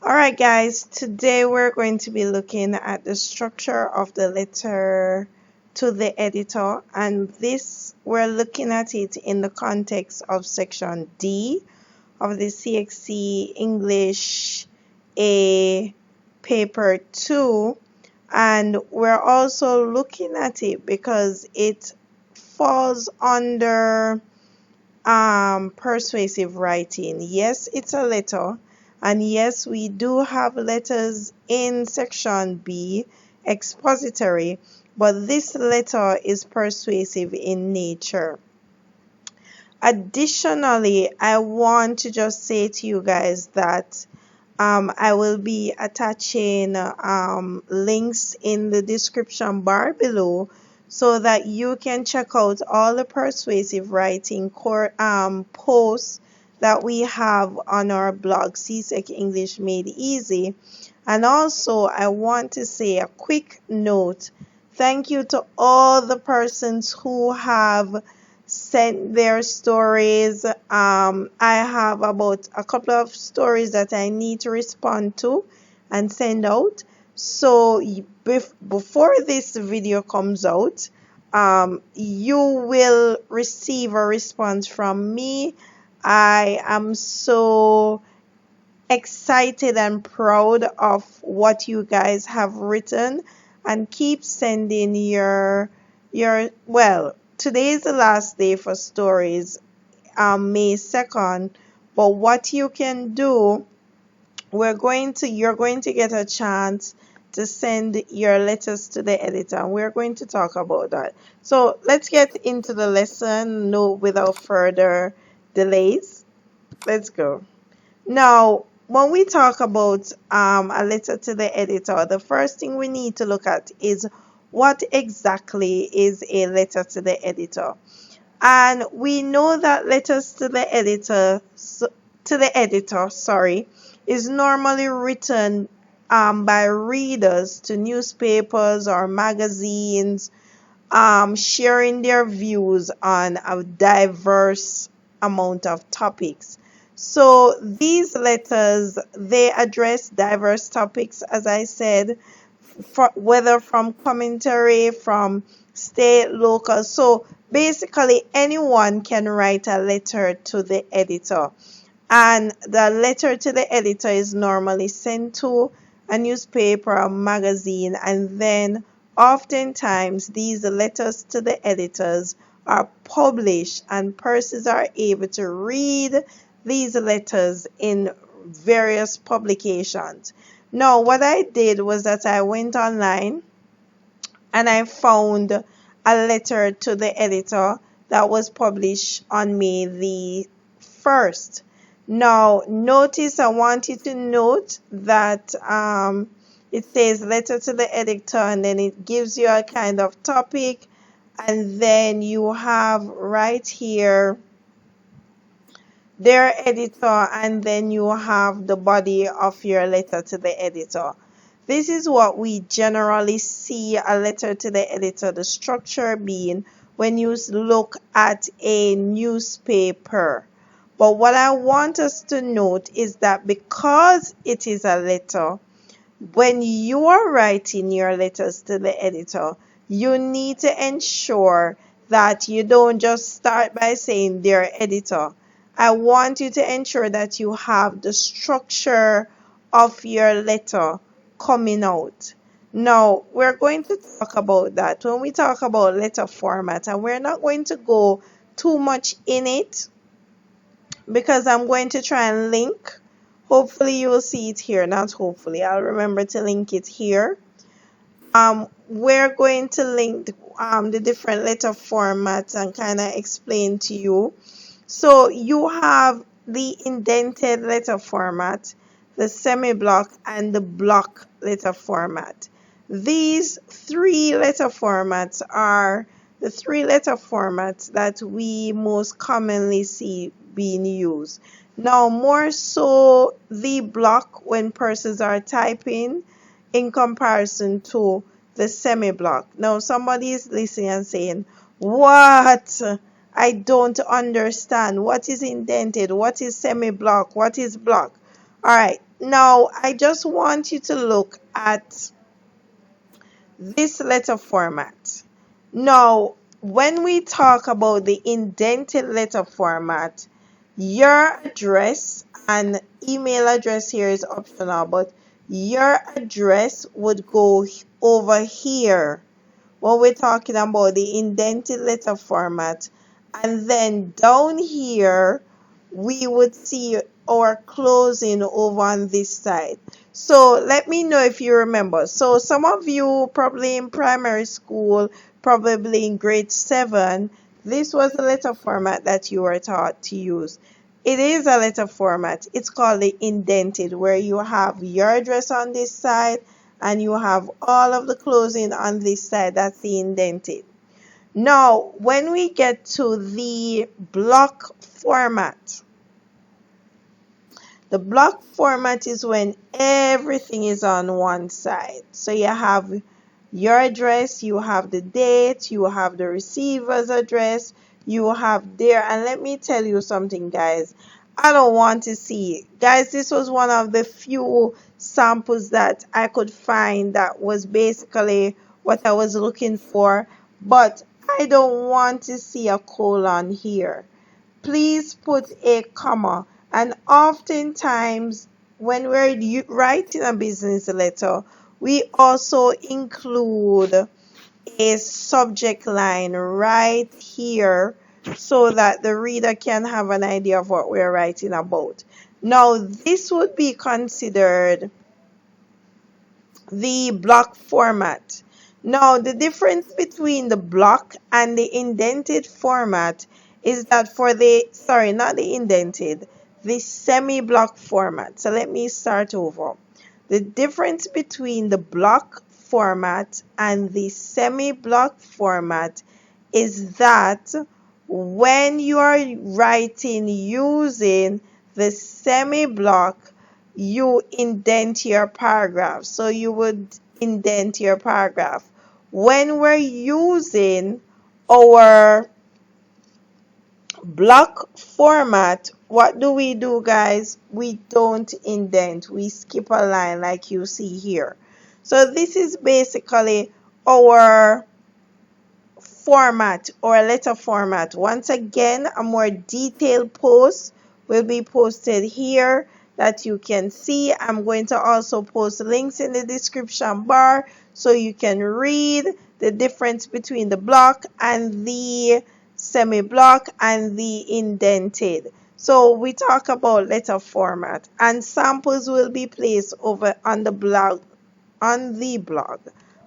Alright guys, today we're going to be looking at the structure of the letter to the editor, and this we're looking at it in the context of section D of the CSEC English A paper 2, and we're also looking at it because it falls under persuasive writing. Yes, it's a letter. And yes, we do have letters in section B, expository, but this letter is persuasive in nature. Additionally, I want to just say to you guys that I will be attaching links in the description bar below so that you can check out all the persuasive writing posts that we have on our blog, CSEC English Made Easy. And also, I want to say a quick note. Thank you to all the persons who have sent their stories. I have about a couple of stories that I need to respond to and send out. So before this video comes out, you will receive a response from me. I am so excited and proud of what you guys have written, and keep sending your well, today is the last day for stories, May 2nd, but what you can do, you're going to get a chance to send your letters to the editor, and we're going to talk about that. So let's get into the lesson, without further delays. Let's go. Now, when we talk about a letter to the editor, the first thing we need to look at is what exactly is a letter to the editor. And we know that letters to the editor, is normally written by readers to newspapers or magazines, sharing their views on a diverse amount of topics. So these letters, they address diverse topics, as I said, whether from commentary, from state, local. So basically anyone can write a letter to the editor, and the letter to the editor is normally sent to a newspaper or magazine, and then oftentimes these letters to the editors are published, and persons are able to read these letters in various publications. Now, what I did was that I went online and I found a letter to the editor that was published on May the 1st. Now, notice, I want you to note that it says letter to the editor, and then it gives you a kind of topic, and then you have right here their editor, and then you have the body of your letter to the editor. This is what we generally see a letter to the editor, the structure being when you look at a newspaper. But what I want us to note is that because it is a letter, when you are writing your letters to the editor, you need to ensure that you don't just start by saying dear editor. I want you to ensure that you have the structure of your letter coming out. Now, we're going to talk about that when we talk about letter format, and we're not going to go too much in it because I'm going to try and link. Hopefully you will see it here. Not hopefully, I'll remember to link it here. We're going to link the different letter formats and kind of explain to you. So you have the indented letter format, the semi-block, and the block letter format. These three letter formats are the three letter formats that we most commonly see being used. Now, more so the block when persons are typing in comparison to the semi-block. Now, somebody is listening and saying, what? I don't understand. What is indented? What is semi-block? What is block? All right. Now, I just want you to look at this letter format. Now, when we talk about the indented letter format, your address and email address here is optional, but your address would go over here when we're talking about the indented letter format. And then down here, we would see our closing over on this side. So let me know if you remember. So some of you probably in primary school, probably in grade 7, this was the letter format that you were taught to use. It is a letter format. It's called the indented, where you have your address on this side and you have all of the closing on this side. That's the indented. Now, when we get to the block format, the block format is when everything is on one side. So you have your address, you have the date, you have the receiver's address, you have there. And let me tell you something, guys. I don't want to see it. Guys, this was one of the few samples that I could find that was basically what I was looking for. But I don't want to see a colon here. Please put a comma. And oftentimes, when we're writing a business letter, we also include a subject line right here so that the reader can have an idea of what we're writing about. Now, this would be considered the block format. Now, the difference between the block and the indented format is that for the, sorry, not the indented, the semi-block format. So let me start over. The difference between the block format and the semi-block format is that when you are writing using the semi-block, you indent your paragraph. So you would indent your paragraph. When we're using our block format, what do we do, guys? We don't indent. We skip a line like you see here. So this is basically our format or letter format. Once again, a more detailed post will be posted here that you can see. I'm going to also post links in the description bar so you can read the difference between the block and the semi-block and the indented. So we talk about letter format, and samples will be placed over on the blog. All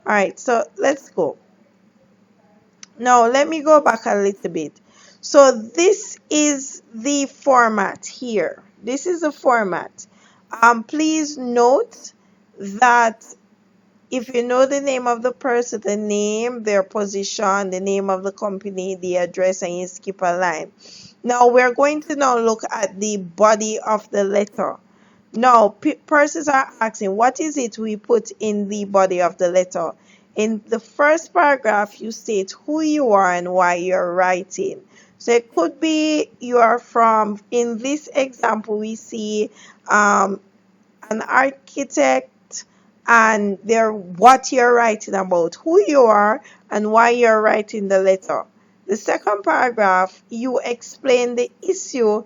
right, so let's go. Now, let me go back a little bit. So this is the format here. This is the format. Please note that if you know the name of the person, the name, their position, the name of the company, the address, and you skip a line. Now, we're going to now look at the body of the letter. Now, persons are asking, what is it we put in the body of the letter? In the first paragraph, you state who you are and why you're writing. So it could be you are from, in this example, we see an architect, and what you're writing about, who you are and why you're writing the letter. The second paragraph, you explain the issue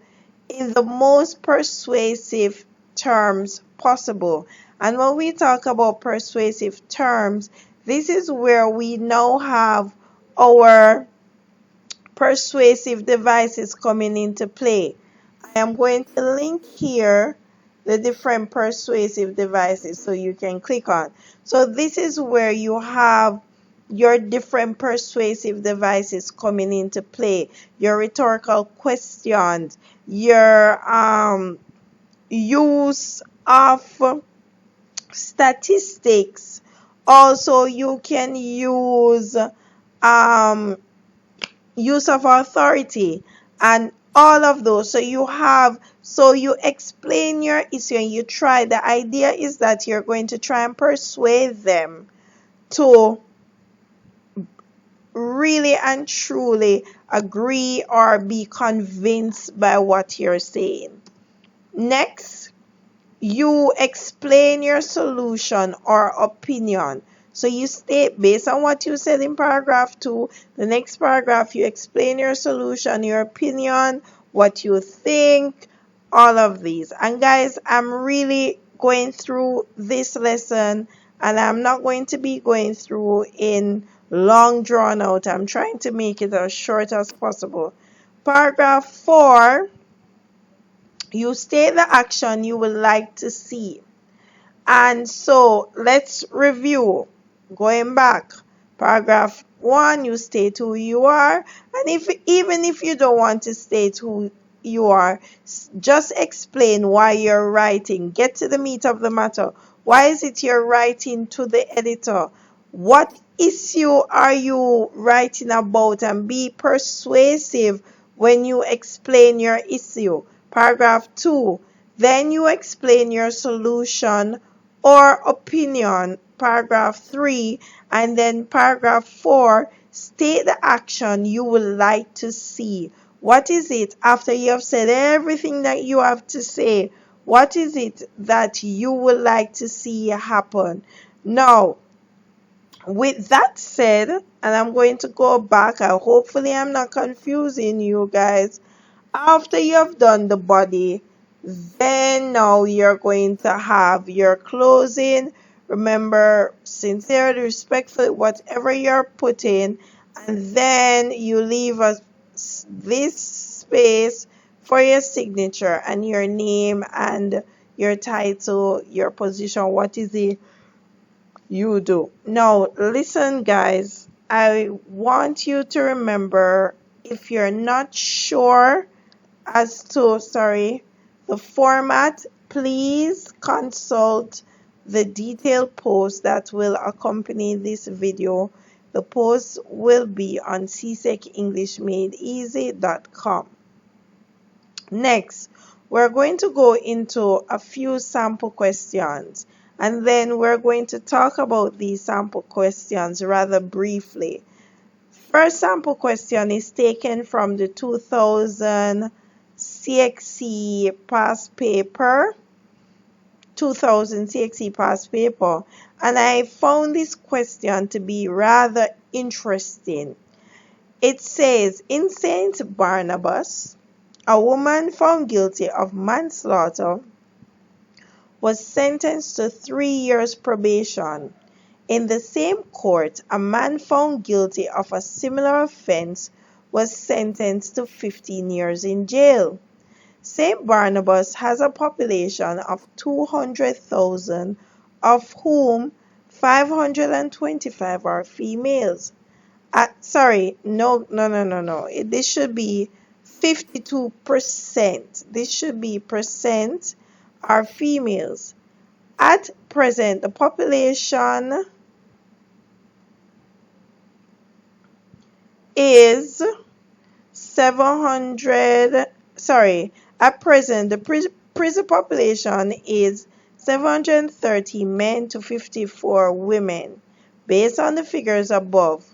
in the most persuasive terms possible. And when we talk about persuasive terms, this is where we now have our persuasive devices coming into play. I am going to link here the different persuasive devices so you can click on. So this is where you have your different persuasive devices coming into play. Your rhetorical questions, your use of statistics. Also, you can use use of authority and all of those. So you explain your issue and you try. The idea is that you're going to try and persuade them to really and truly agree or be convinced by what you're saying. Next, you explain your solution or opinion. So you state based on what you said in paragraph 2, the next paragraph you explain your solution, your opinion, what you think, all of these. And guys, I'm really going through this lesson and I'm not going to be going through in long drawn out. I'm trying to make it as short as possible. Paragraph 4, you state the action you would like to see. And so let's review. Going back, paragraph 1, you state who you are. And even if you don't want to state who you are, just explain why you're writing. Get to the meat of the matter. Why is it you're writing to the editor? What issue are you writing about? And be persuasive when you explain your issue. Paragraph 2, then you explain your solution or opinion. Paragraph 3, and then paragraph 4, state the action you would like to see. What is it, after you have said everything that you have to say, what is it that you would like to see happen? Now, with that said, and I'm going to go back, hopefully I'm not confusing you guys. After you have done the body, then now you're going to have your closing. Remember, sincerely, respectfully, whatever you're putting, and then you leave this space for your signature and your name and your title, your position. What is it you do? Now, listen, guys, I want you to remember, if you're not sure as to the format, please consult the detailed post that will accompany this video. The post will be on CSECEnglishMadeEasy.com. Next, we're going to go into a few sample questions, and then we're going to talk about these sample questions rather briefly. First sample question is taken from the 2000 CXE past paper, and I found this question to be rather interesting. It says, in St. Barnabas, a woman found guilty of manslaughter was sentenced to 3 years probation. In the same court, a man found guilty of a similar offense was sentenced to 15 years in jail. St. Barnabas has a population of 200,000, of whom 525 are females. No. This should be 52%. This should be percent are females. At present, the population is 700. At present, the prison population is 730 men to 54 women. Based on the figures above,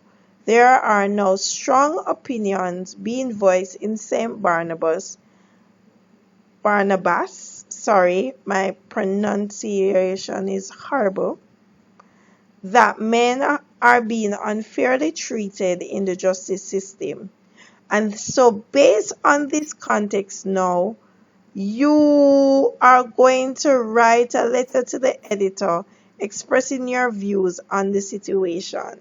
there are now strong opinions being voiced in St. Barnabas, my pronunciation is horrible, that men are being unfairly treated in the justice system. And so based on this context now, you are going to write a letter to the editor expressing your views on the situation.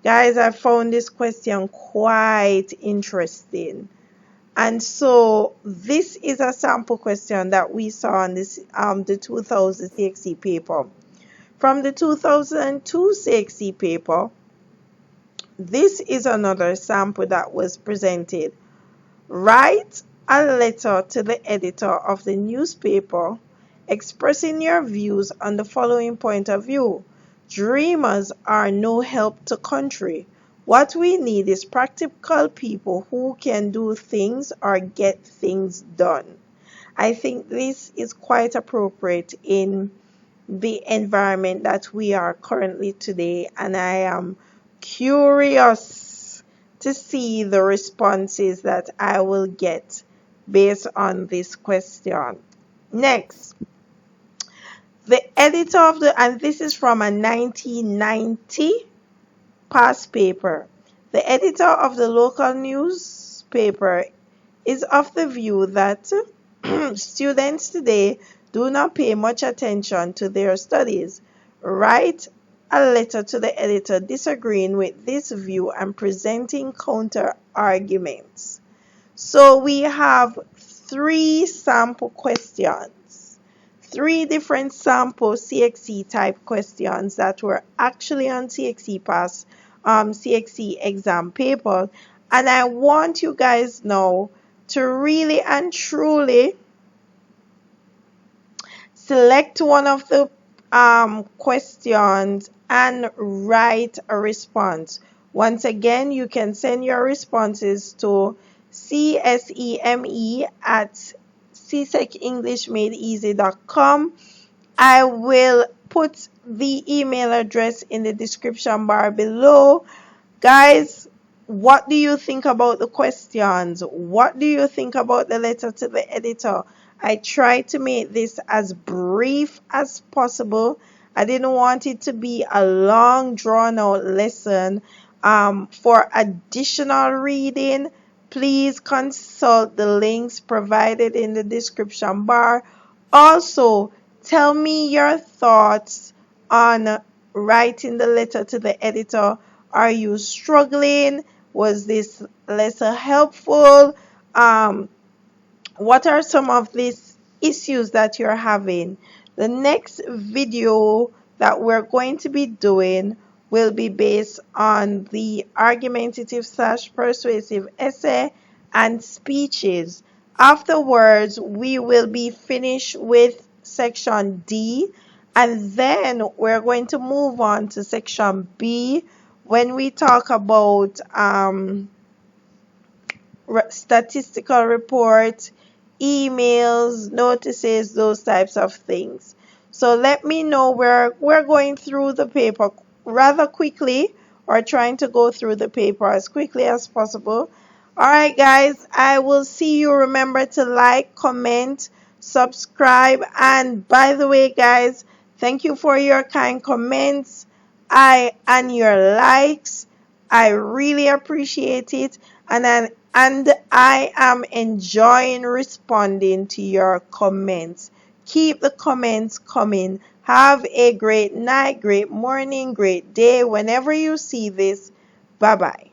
Guys, I found this question quite interesting. And so this is a sample question that we saw on this the 2000 CXE paper. From the 2002 CXE paper, this is another sample that was presented. Write a letter to the editor of the newspaper expressing your views on the following point of view. Dreamers are no help to country. What we need is practical people who can do things or get things done. I think this is quite appropriate in the environment that we are currently today, and I am curious to see the responses that I will get based on this question. Next, The editor of the, and this is from a 1990 past paper. The editor of the local newspaper is of the view that students today do not pay much attention to their studies. Write a letter to the editor disagreeing with this view and presenting counter arguments. So we have 3 sample questions, 3 different sample CXC type questions that were actually on CXC pass CXC exam paper, and I want you guys now to really and truly select one of the questions and write a response. Once again, you can send your responses to CSEME at CSECEnglishmadeeasy.com. I will put the email address in the description bar below. Guys, what do you think about the questions? What do you think about the letter to the editor? I tried to make this as brief as possible. I didn't want it to be a long, drawn-out lesson. For additional reading, please consult the links provided in the description bar. Also, tell me your thoughts on writing the letter to the editor. Are you struggling? Was this lesson helpful? What are some of these issues that you're having? The next video that we're going to be doing will be based on the argumentative/persuasive essay and speeches. Afterwards, we will be finished with section D, and then we're going to move on to section B when we talk about statistical reports, emails, notices, those types of things. So let me know where we're going through the paper rather quickly, or trying to go through the paper as quickly as possible. Alright guys, I will see you. Remember to like, comment, subscribe, and by the way guys, thank you for your kind comments and your likes. I really appreciate it, and I am enjoying responding to your comments. Keep the comments coming. Have a great night, great morning, great day whenever you see this. Bye bye.